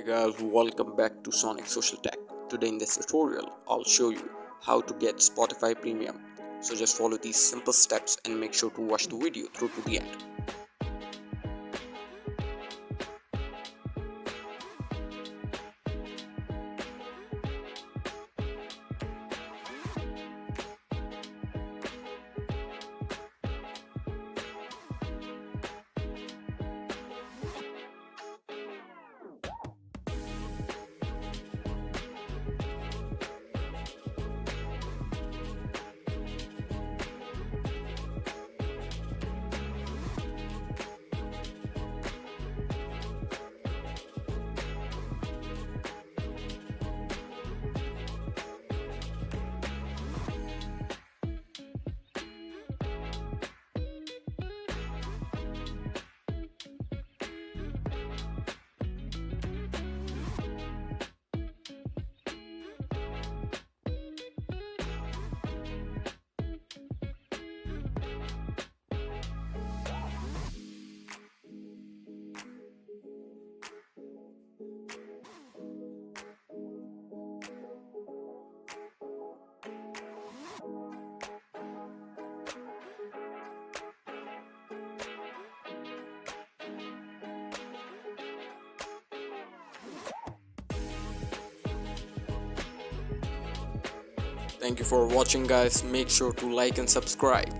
Hey guys, welcome back to Sonic Social Tech. Today in this tutorial, I'll show you how to get Spotify Premium. So just follow these simple steps and make sure to watch the video through to the end. Thank you for watching guys. Make sure to like and subscribe.